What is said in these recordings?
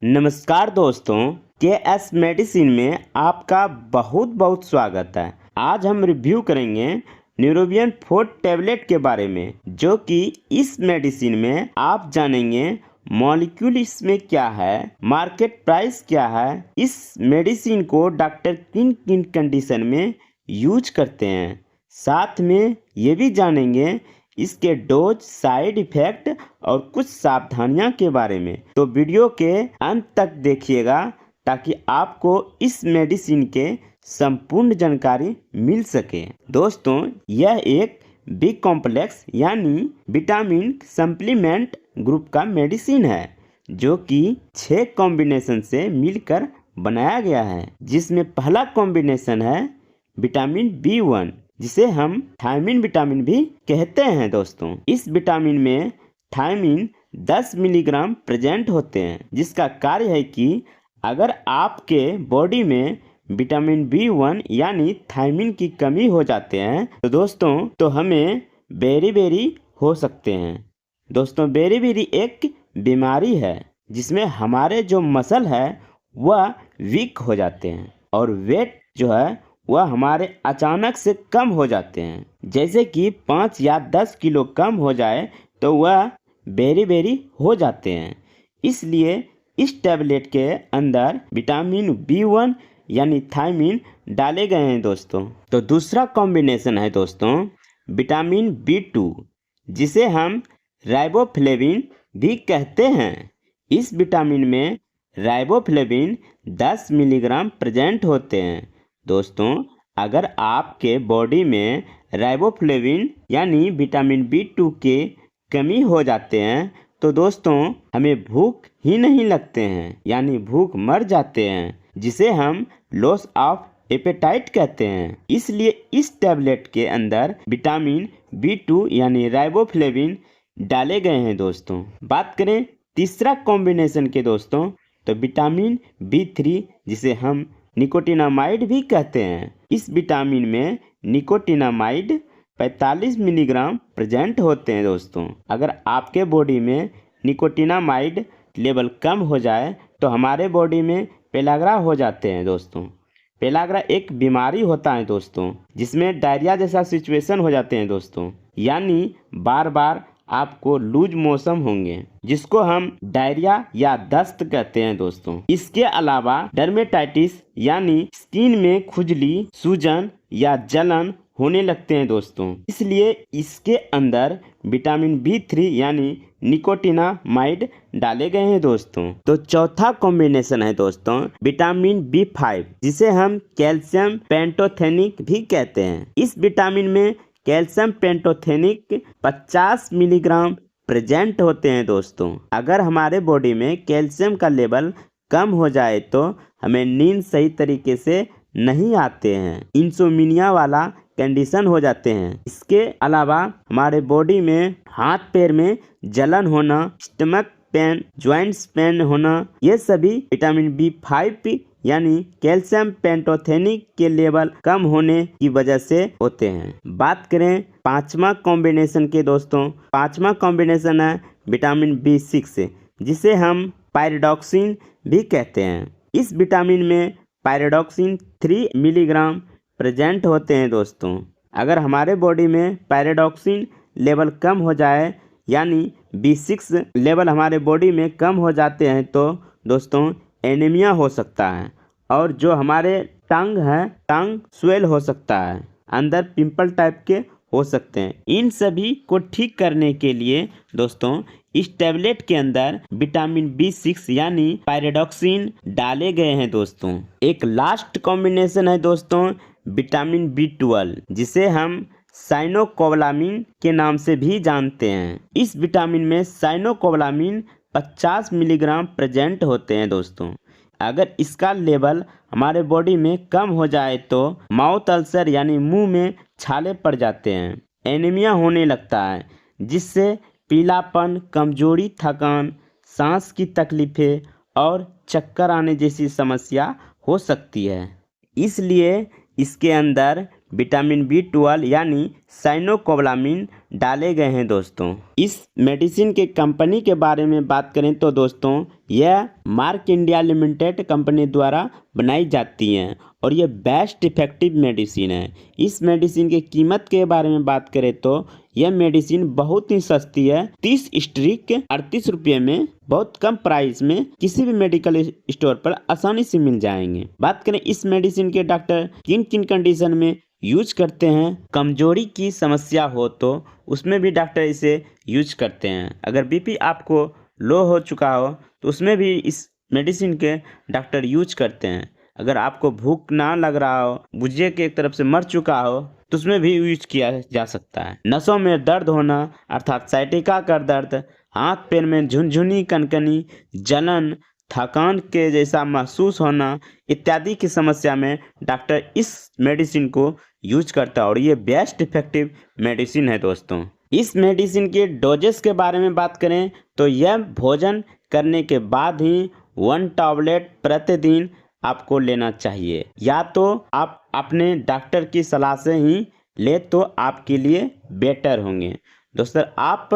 नमस्कार दोस्तों, के एस मेडिसिन में आपका बहुत बहुत स्वागत है। आज हम रिव्यू करेंगे न्यूरोबियन 4 टैबलेट के बारे में, जो कि इस मेडिसिन में आप जानेंगे मॉलिक्यूल इसमें क्या है, मार्केट प्राइस क्या है, इस मेडिसिन को डॉक्टर किन किन कंडीशन में यूज करते हैं। साथ में ये भी जानेंगे इसके डोज, साइड इफेक्ट और कुछ सावधानियां के बारे में। तो वीडियो के अंत तक देखिएगा ताकि आपको इस मेडिसिन के संपूर्ण जानकारी मिल सके। दोस्तों, यह एक बी कॉम्प्लेक्स यानी विटामिन सप्लीमेंट ग्रुप का मेडिसिन है, जो कि 6 कॉम्बिनेशन से मिलकर बनाया गया है, जिसमें पहला कॉम्बिनेशन है विटामिन B1, जिसे हम थायमिन विटामिन भी कहते हैं। दोस्तों, इस विटामिन में थायमिन 10 मिलीग्राम प्रेजेंट होते हैं, जिसका कार्य है कि अगर आपके बॉडी में विटामिन B1 यानी थायमिन की कमी हो जाते हैं तो दोस्तों तो हमें बेरी हो सकते हैं। दोस्तों, बेरी एक बीमारी है जिसमें हमारे जो मसल है वह वीक हो जाते हैं और वेट जो है वह हमारे अचानक से कम हो जाते हैं। जैसे कि 5 या 10 किलो कम हो जाए तो वह बेरी हो जाते हैं। इसलिए इस टैबलेट के अंदर विटामिन B1 यानी थायमिन डाले गए हैं। दोस्तों, तो दूसरा कॉम्बिनेशन है दोस्तों विटामिन B2, जिसे हम राइबोफ्लेविन भी कहते हैं। इस विटामिन में राइबोफ्लेविन 10 मिलीग्राम प्रेजेंट होते हैं। दोस्तों, अगर आपके बॉडी में राइबोफ्लेविन यानी विटामिन B2 के कमी हो जाते हैं तो दोस्तों हमें भूख ही नहीं लगते हैं, यानी भूख मर जाते हैं, जिसे हम लॉस ऑफ एपेटाइट कहते हैं। इसलिए इस टैबलेट के अंदर विटामिन B2 यानी राइबोफ्लेविन डाले गए हैं। दोस्तों, बात करें तीसरा कॉम्बिनेशन के दोस्तों, तो विटामिन B3, जिसे हम निकोटिनामाइड भी कहते हैं। इस विटामिन में निकोटिनामाइड 45 मिलीग्राम प्रेजेंट होते हैं। दोस्तों, अगर आपके बॉडी में निकोटिनामाइड लेवल कम हो जाए तो हमारे बॉडी में पेलाग्रा हो जाते हैं। दोस्तों, पेलाग्रा एक बीमारी होता है दोस्तों, जिसमें डायरिया जैसा सिचुएशन हो जाते हैं। दोस्तों, यानी बार बार आपको लूज मोशन होंगे, जिसको हम डायरिया या दस्त कहते हैं। दोस्तों, इसके अलावा डर्मेटाइटिस यानी स्किन में खुजली, सूजन या जलन होने लगते हैं। दोस्तों, इसलिए इसके अंदर विटामिन B3 यानी निकोटिनामाइड डाले गए हैं। दोस्तों, तो चौथा कॉम्बिनेशन है दोस्तों विटामिन B5, जिसे हम कैल्शियम पेंटोथेनिक भी कहते हैं। इस विटामिन में कैल्शियम पेंटोथेनिक 50 मिलीग्राम प्रेजेंट होते हैं। दोस्तों, अगर हमारे बॉडी में कैल्शियम का लेवल कम हो जाए तो हमें नींद सही तरीके से नहीं आते हैं, इंसोम्निया वाला कंडीशन हो जाते हैं। इसके अलावा हमारे बॉडी में हाथ पैर में जलन होना, स्टमक पेन, ज्वाइंट्स पेन होना, ये सभी विटामिन B5 यानी कैल्शियम पेंटोथेनिक के लेवल कम होने की वजह से होते हैं। बात करें पांचवा कॉम्बिनेशन के दोस्तों, पांचवा कॉम्बिनेशन है विटामिन B6, जिसे हम पायरिडॉक्सिन भी कहते हैं। इस विटामिन में पायरिडॉक्सिन 3 मिलीग्राम प्रेजेंट होते हैं। दोस्तों, अगर हमारे बॉडी में पायरिडॉक्सिन लेवल कम हो जाए यानी B6 लेवल हमारे बॉडी में कम हो जाते हैं तो दोस्तों एनीमिया हो सकता है, और जो हमारे टंग है, टंग स्वेल हो सकता है, अंदर पिंपल टाइप के हो सकते हैं। इन सभी को ठीक करने के लिए दोस्तों इस टैबलेट के अंदर विटामिन B6 यानी पायरिडॉक्सिन डाले गए हैं। दोस्तों, एक लास्ट कॉम्बिनेशन है दोस्तों विटामिन B12, जिसे हम साइनोकोबालामिन के नाम से भी जानते हैं। इस विटामिन में साइनोकोबालामिन 50 मिलीग्राम प्रेजेंट होते हैं। दोस्तों, अगर इसका लेवल हमारे बॉडी में कम हो जाए तो माउथ अल्सर यानी मुंह में छाले पड़ जाते हैं, एनीमिया होने लगता है, जिससे पीलापन, कमजोरी, थकान, सांस की तकलीफें और चक्कर आने जैसी समस्या हो सकती है। इसलिए इसके अंदर विटामिन B12 यानी साइनोकोबालामिन डाले गए हैं दोस्तों। इस मेडिसिन के कंपनी के बारे में बात करें तो दोस्तों यह मार्क इंडिया लिमिटेड कंपनी द्वारा बनाई जाती है और ये बेस्ट इफेक्टिव मेडिसिन है। इस मेडिसिन की कीमत के बारे में बात करें तो यह मेडिसिन बहुत ही सस्ती है। 30 स्ट्रिक 38 रुपये में बहुत कम प्राइस में किसी भी मेडिकल स्टोर पर आसानी से मिल जाएंगे। बात करें इस मेडिसिन के डॉक्टर किन किन कंडीशन में यूज करते हैं। कमजोरी की समस्या हो तो उसमें भी डॉक्टर इसे यूज करते हैं। अगर बीपी आपको लो हो चुका हो तो उसमें भी इस मेडिसिन के डॉक्टर यूज करते हैं। अगर आपको भूख ना लग रहा हो, बुझे के एक तरफ से मर चुका हो तो उसमें भी यूज किया जा सकता है। नसों में दर्द होना अर्थात साइटिका का दर्द, हाथ पैर में झुनझुनी, कनकनी, जलन, थकान के जैसा महसूस होना इत्यादि की समस्या में डॉक्टर इस मेडिसिन को यूज करता है और ये बेस्ट इफेक्टिव मेडिसिन है दोस्तों। इस मेडिसिन के डोजेस के बारे में बात करें तो यह भोजन करने के बाद ही 1 टैबलेट प्रतिदिन आपको लेना चाहिए, या तो आप अपने डॉक्टर की सलाह से ही ले तो आपके लिए बेटर होंगे। दोस्तों आप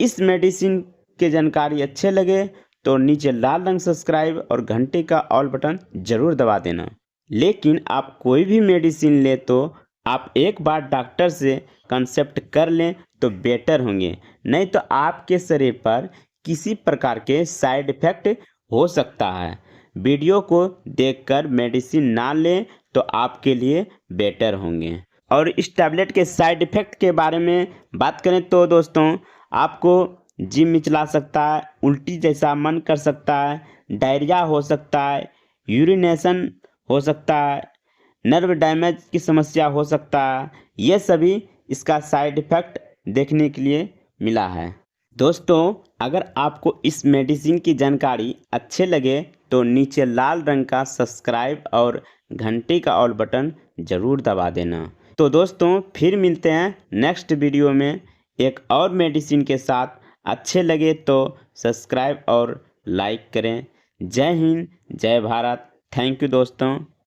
इस मेडिसिन के जानकारी अच्छे लगे तो नीचे लाल रंग सब्सक्राइब और घंटे का ऑल बटन जरूर दबा देना। लेकिन आप कोई भी मेडिसिन ले तो आप एक बार डॉक्टर से कंसल्ट कर लें तो बेटर होंगे, नहीं तो आपके शरीर पर किसी प्रकार के साइड इफेक्ट हो सकता है। वीडियो को देखकर मेडिसिन ना लें तो आपके लिए बेटर होंगे। और इस टैबलेट के साइड इफेक्ट के बारे में बात करें तो दोस्तों आपको जी मिचला सकता है, उल्टी जैसा मन कर सकता है, डायरिया हो सकता है, यूरिनेशन हो सकता है, नर्व डैमेज की समस्या हो सकता है। ये सभी इसका साइड इफेक्ट देखने के लिए मिला है। दोस्तों अगर आपको इस मेडिसिन की जानकारी अच्छे लगे तो नीचे लाल रंग का सब्सक्राइब और घंटे का ऑल बटन ज़रूर दबा देना। तो दोस्तों फिर मिलते हैं नेक्स्ट वीडियो में एक और मेडिसिन के साथ। अच्छे लगे तो सब्सक्राइब और लाइक करें। जय हिंद, जय भारत। थैंक यू दोस्तों।